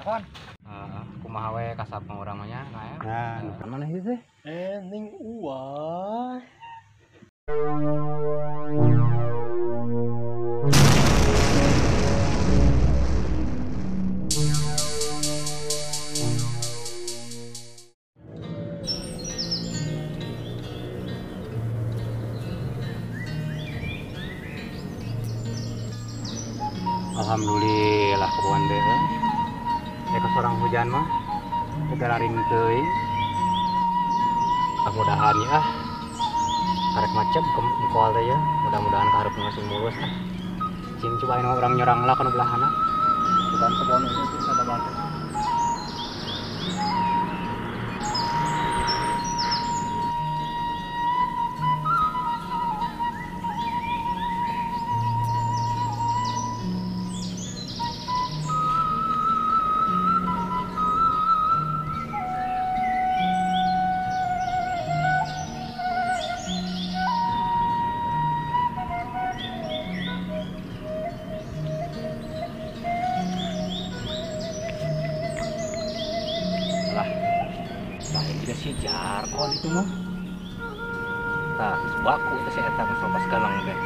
Kon. Kumaha we kasap urang mah nya, aya. Nah, mana ieu teh? Ning uah. Alhamdulillah kawan deh. Eka sorang hujan mah segala ring teuing. Mudah-mudahan ya karek macem kemukol teh ya. Mudah-mudahan kaharep ngasih mulus ah. Cing cobain orang nyerang lah kana belahana. Bukan kebon itu bisa ada bantu. Si Jarkon itu mah tah baku teh si eta geus loba segalang teh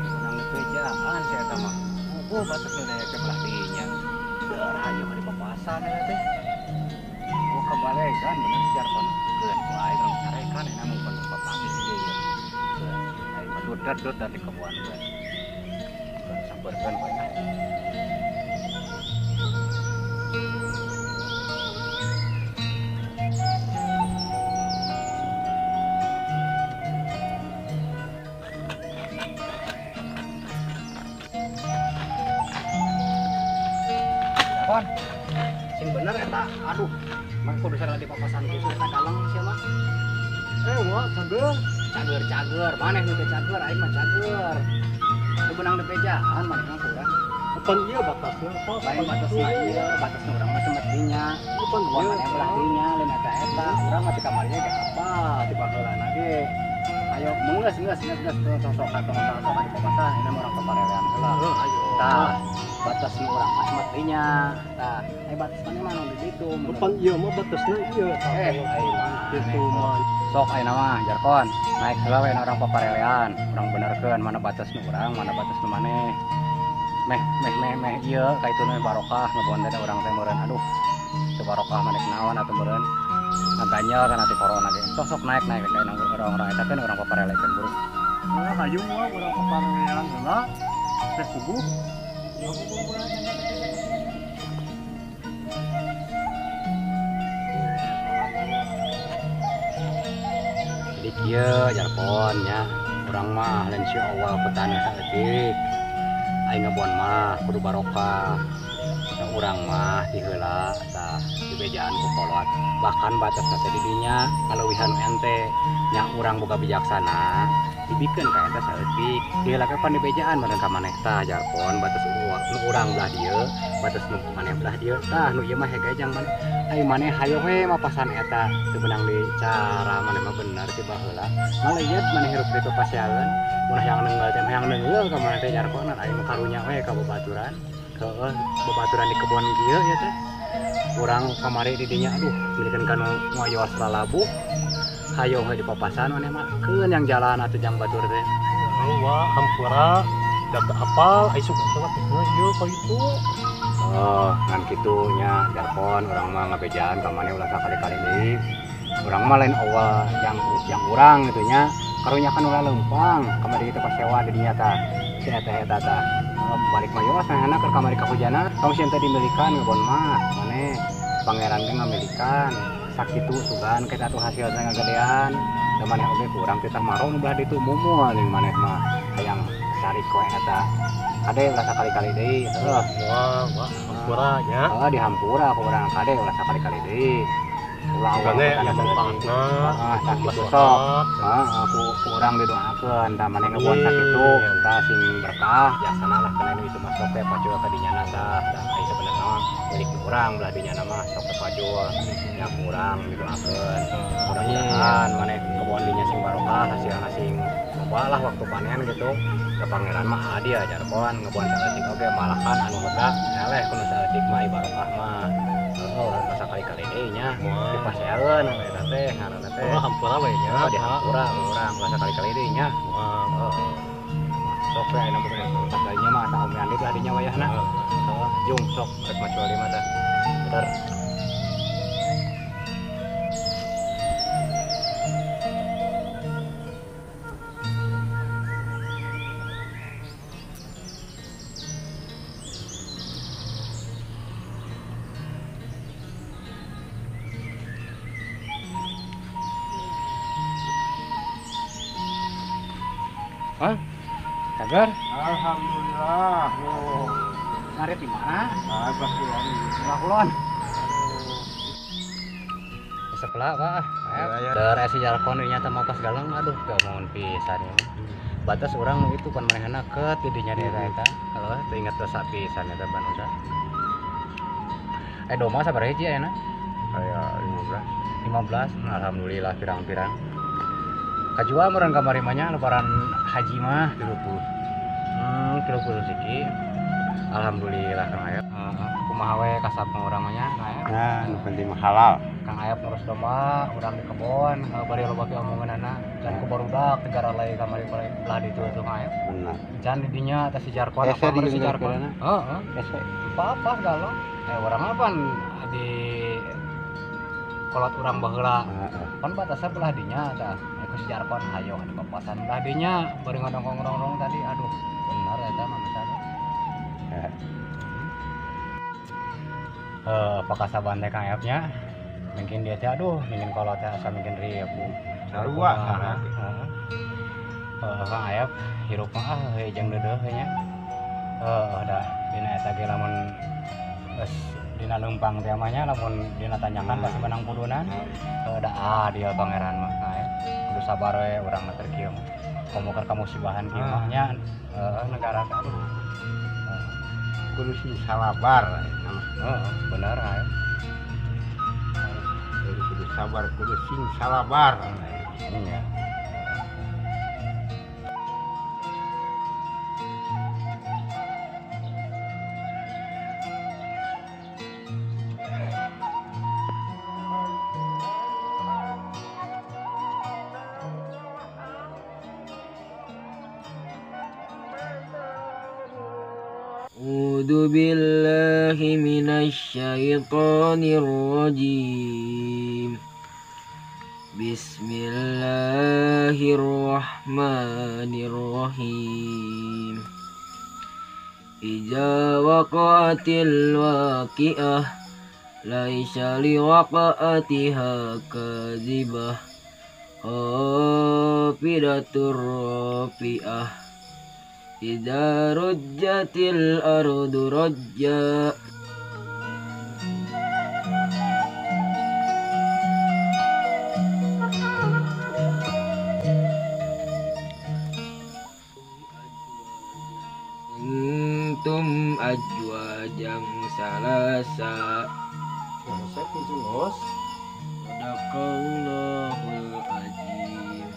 menang pejaan si eta mah batuk nu daya ke belah dinya darah aja mah di papasan eta teh kabalegan bener si Jarkon keun wae nu carekan eta mah pun papangis ieu ya ai mah dodot dari kebuan keun sabarkeun bae. Kon, sing bener eta, aduh, mang kudu sana di papasan kitu eta kaleng sia mah. Wah, cager. Cager, maneh nu teh cager, aing mah cager. Teu beunang depejaan maneh mah kurang. Kapan ieu batasna? Lain batasna ieu, batasna urang mah tempat dinya. Kapan Mun maneh belah dinya lain eta, urang mah di kamarnya ge apal, di baheulana ge. Ayo geus sok di papasan, ini mah urang paparelean heula. Ayo. Tah, batas nu urang mah tempat dinya. Tah, batas maneh mah nu di ditu. Kapan ieu mah batasna ieu. Ayo Gitu mah. sok ayeuna mah Jarkon naik heula we orang paparelean urang benerkeun mana batas nu urang mana batas nu maneh meh ieu kaituna barokah ngebon teh urang teh meureun aduh teu barokah maneh naon atuh meureun antanya kana ti corona ge sok naik ka orang-orang eta kan urang paparelekeun buruk. Nah, hayu mah urang paparean heula. Teh kubu. Jadi kieu Jarkon nya urang mah lain si awal petana saeutik aing ngebon mah kudu barokah. Urang mah di heula tah dibejaan ku kolot bahkan batasna teh di dinya kaleuwihan ente nya urang boga bijaksana dibikeun ka eta saeutik heula kapan dibejaan badan ka maneh tah Jarkon batas nu urang belah dieu batas nu maneh belah dieu tah nu ieu mah hegajang maneh ai maneh hayo we mapasan eta teu beunang di cara maneh mah bener ti baheula maleuyeut maneh hirup ditu pasiaeun mun hayang neungeul teh hayang neungeul ka maneh teh Jarkon aya nu karunya we ka babaturan heueuh babaturan di kebon kieu ya teh urang kamari di dinya aduh milikeun kana ngoyos lalabuh hayo we di papasan maneh mah keun yang jalan atuh jang batur teh. Wah, hampura dapat apal ai suka banget ieu ka itu. Oh, ngan kitu nya Jarkon urang mah ngabejaan ka maneh ulah sakali-kali deui. Urang mah lain awal yang urang gitu nya karunya kan ulah leumpang kamari teh pasewa di dinya tah. Si eta tah. Balik mah yeuh sahana keur kamari kahujana tong sieun teh dimilikan ngebon mah maneh pangeran teh ngamilikan sakitu sugan kita tuh hasil teh ngagedean da maneh oge kurang teh maro nu belah ditu mumul ning maneh mah hayang sariko eta kade ulah sakali-kali deui heuh. Wah, hampura nya. Di hampura ku urang kade ulah sakali-kali deui. Ulah Gane aya manfaatna. Sakitu sok. Aku urang didoakeun da maneh ngebuat sakitu tah sing berkah biasana lah kana itu mah sok teh pacul ka dinyana tah ai sabenerna mah milik urang belah dinyana mah sok teh pacul nya urang didoakeun. Mudah-mudahan maneh kebon dinya sing barokah hasilna sing loba lah waktu panen gitu ke pangeran mah dia jarpon ngebuan saeutik oge malahan anu lega eleh kuno saeutik mah ibaratah mah masa kali-kali deui nya dipaseaeun eta teh ngaranna teh hampura we nya di hampura urang masa kali-kali deui nya sok we aya mungkin saganya mah tak omean deui lah dinya wayahna jung sok rek macuali mah tah bener. Hah? Kabar? Alhamdulillah. Ngarit di mana? Abah pulang. Kulon. Sebelah Pak. Ya. Dari si Jarkon nyata mau pas galang aduh gak mau pisan ya. Batas orang itu pan manehna ke tidinya daerah eta. Kalau teu ingat dosa pisan eta ban udah. Doma sabar hiji ayeuna? Saya 15. 15. Alhamdulillah pirang-pirang. Kajua meureun kamari mah nya lebaran haji mah 30. 30 siki. Alhamdulillah Kang Ayap. Kumaha we kasab urang mah nya Kang Ayap? Nah, nu penting mah halal. Kang Ayap ngurus domba, urang di kebon, bari loba ki omongeunana. Can ku barudak tegara lay kamari belah ditu tuh Kang Ayap. Benar. Can di dinya teh si Jarkon Ese apa di si dinya Jarkon? kirana? Heeh. Ese. Apa galong. Urang mah pan di kolot urang baheula. Heeh. Pan batasna belah dinya tah. Ku si Jarkon hayo di papasan belah dinya bari ngodong-ngodong tadi. Aduh, bener eta mah misalnya. Pakasaban teh Kang Ayapnya mungkin dia teh aduh mungkin kalau teh asa mungkin rieu Sarua sana. Kang Ayap hirup mah jeung deudeuh nya da dina eta ge lamun geus dina leumpang teh mah nya lamun dina tanyakan pasti menang pudunan da dia pangeran mah Kang Ayap kudu sabar we urang mah teh kieu mah komo keur kamusibahan kieu mah nya negara teh aduh Kudu sing salabar. bener Kang Ayap. Kudu sabar, kudu sing salabar. Iya. أعوذ بالله من الشيطان الرجيم بسم الله الرحمن الرحيم إذا وقعت الواقعة ليس لوقعتها كاذبة خافضة رافعة إذا رجت الأرض رجا أنتم أزواجا ثلاثا صدق الله العظيم.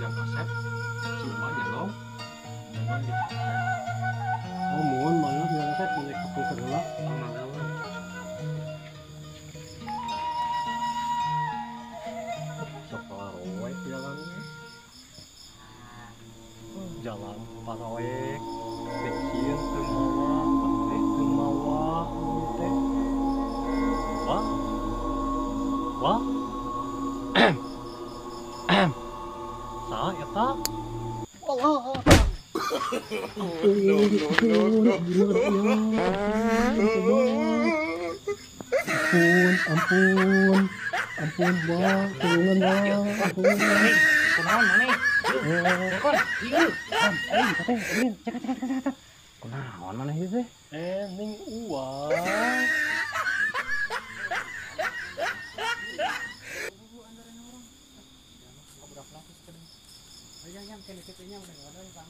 Yang resep cuma jelong Mohon maaf ya resep mulai kapal kedua. separoek jalannya jalan paroek bikin temawa teh wah sa eta Ampun bang, turun bang, ampun. Kunaon maneh? Kon, ieu. Cek. Kunaon maneh ieu teh? ning uang Yang kene-kene nya udah ada bang.